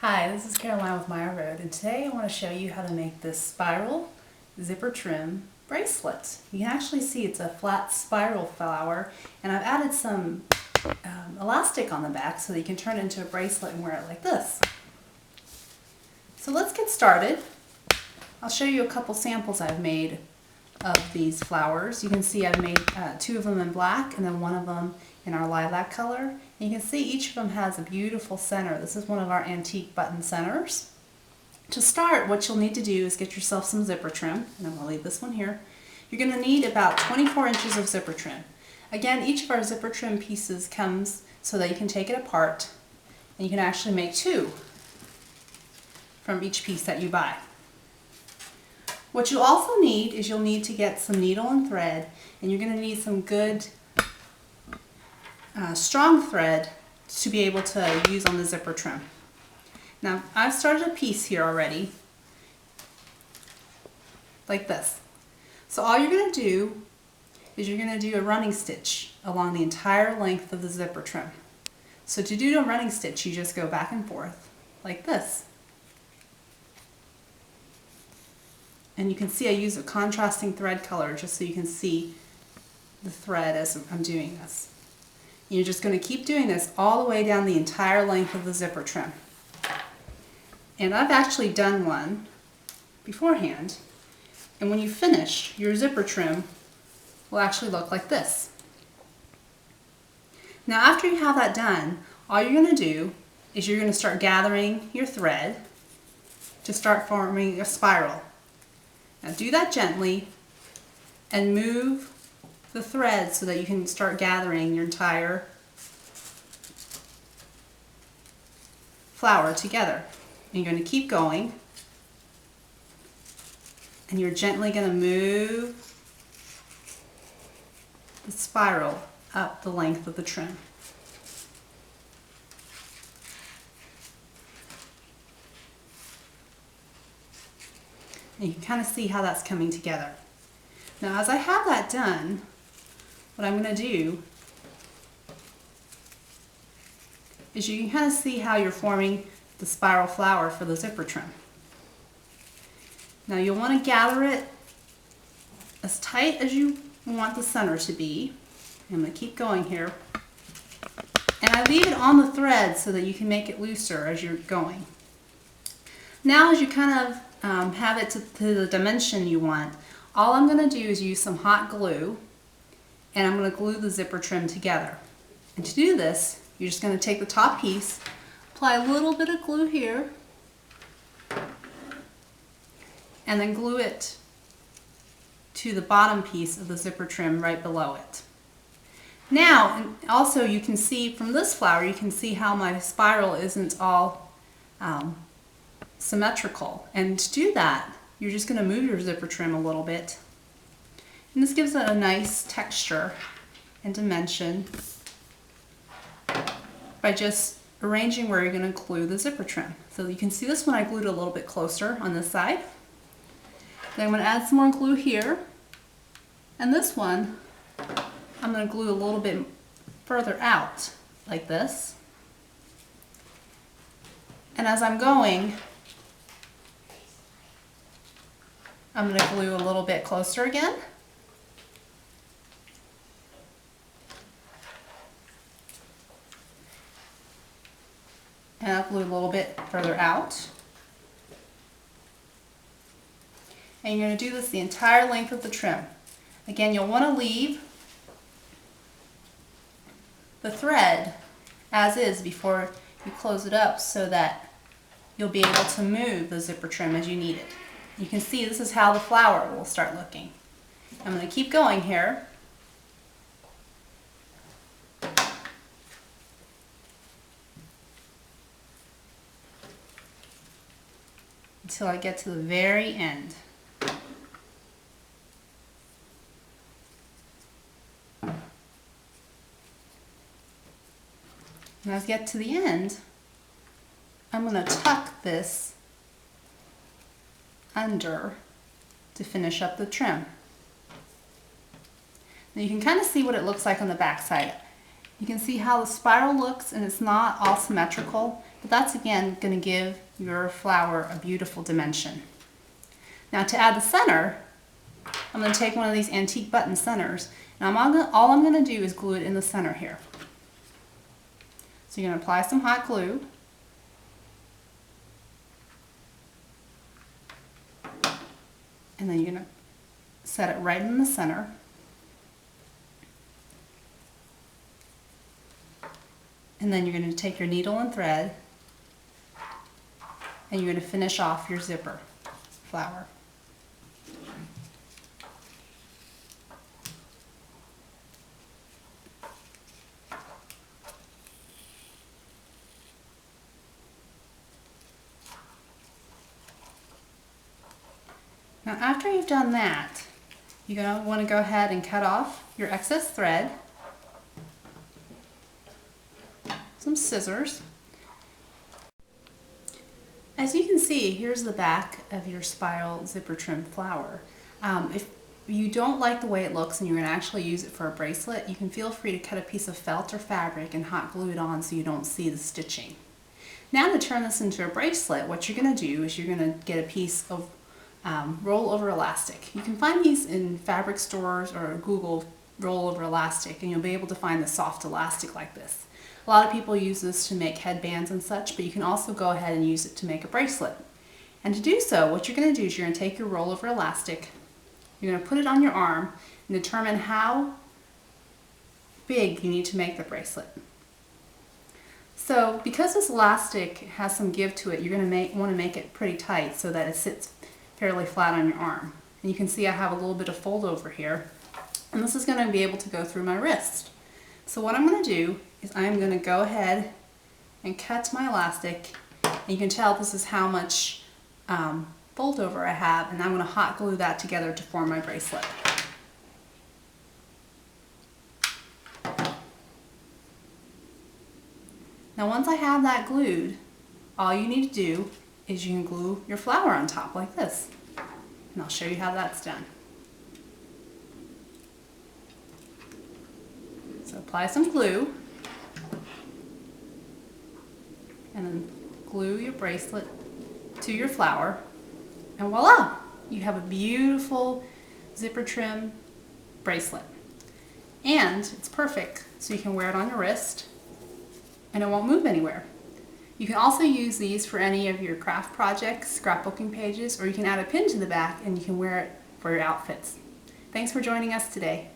Hi, this is Caroline with Maya Road, and today I want to show you how to make this spiral zipper trim bracelet. You can actually see it's a flat spiral flower, and I've added some elastic on the back so that you can turn it into a bracelet and wear it like this. So let's get started. I'll show you a couple samples I've made of these flowers. You can see I've made two of them in black and then one of them in our lilac color. And you can see each of them has a beautiful center. This is one of our antique button centers. To start, what you'll need to do is get yourself some zipper trim, and I'm going to leave this one here. You're going to need about 24 inches of zipper trim. Again, each of our zipper trim pieces comes so that you can take it apart, and you can actually make two from each piece that you buy. What you'll also need is you'll need to get some needle and thread, and you're going to need some good strong thread to be able to use on the zipper trim. Now I've started a piece here already, like this. So all you're going to do is you're going to do a running stitch along the entire length of the zipper trim. So to do a running stitch, you just go back and forth like this. And you can see I use a contrasting thread color just so you can see the thread as I'm doing this. You're just going to keep doing this all the way down the entire length of the zipper trim. And I've actually done one beforehand. And when you finish, your zipper trim will actually look like this. Now after you have that done, all you're going to do is you're going to start gathering your thread to start forming a spiral. Now do that gently and move the thread so that you can start gathering your entire flower together. And you're going to keep going, and you're gently going to move the spiral up the length of the trim. And you can kind of see how that's coming together. Now as I have that done, what I'm going to do is you can kind of see how you're forming the spiral flower for the zipper trim. Now you'll want to gather it as tight as you want the center to be. I'm going to keep going here. And I leave it on the thread so that you can make it looser as you're going. Now as you kind of have it to the dimension you want, all I'm going to do is use some hot glue, and I'm going to glue the zipper trim together. And to do this, you're just going to take the top piece, apply a little bit of glue here, and then glue it to the bottom piece of the zipper trim right below it. Now, and also you can see from this flower, you can see how my spiral isn't all symmetrical. And to do that, you're just going to move your zipper trim a little bit. And this gives it a nice texture and dimension by just arranging where you're going to glue the zipper trim. So you can see this one I glued a little bit closer on this side. Then I'm going to add some more glue here. And this one, I'm going to glue a little bit further out, like this. And as I'm going, I'm going to glue a little bit closer again. And I'll glue a little bit further out. And you're going to do this the entire length of the trim. Again, you'll want to leave the thread as is before you close it up so that you'll be able to move the zipper trim as you need it. You can see this is how the flower will start looking. I'm going to keep going here. Until I get to the very end. And as I get to the end, I'm going to tuck this under to finish up the trim. Now you can kind of see what it looks like on the back side. You can see how the spiral looks, and it's not all symmetrical, but that's again going to give your flower a beautiful dimension. Now to add the center, I'm going to take one of these antique button centers, and all I'm going to do is glue it in the center here. So you're going to apply some hot glue. And then you're going to set it right in the center. And then you're going to take your needle and thread, and you're going to finish off your zipper flower. Now after you've done that, you're going to want to go ahead and cut off your excess thread, some scissors. As you can see, here's the back of your spiral zipper trim flower. If you don't like the way it looks and you're going to actually use it for a bracelet, you can feel free to cut a piece of felt or fabric and hot glue it on so you don't see the stitching. Now to turn this into a bracelet, what you're going to do is you're going to get a piece of roll over elastic. You can find these in fabric stores or Google roll over elastic, and you'll be able to find the soft elastic like this. A lot of people use this to make headbands and such, but you can also go ahead and use it to make a bracelet. And to do so, what you're going to do is you're going to take your roll over elastic, you're going to put it on your arm and determine how big you need to make the bracelet. So because this elastic has some give to it, you're going to want to make it pretty tight so that it sits fairly flat on your arm. And you can see I have a little bit of fold over here, and this is going to be able to go through my wrist. So what I'm going to do is I'm going to go ahead and cut my elastic, and you can tell this is how much fold over I have, and I'm going to hot glue that together to form my bracelet. Now once I have that glued, all you need to do is you can glue your flower on top like this. And I'll show you how that's done. So apply some glue, and then glue your bracelet to your flower, and voila! You have a beautiful zipper trim bracelet. And it's perfect, so you can wear it on your wrist and it won't move anywhere. You can also use these for any of your craft projects, scrapbooking pages, or you can add a pin to the back and you can wear it for your outfits. Thanks for joining us today.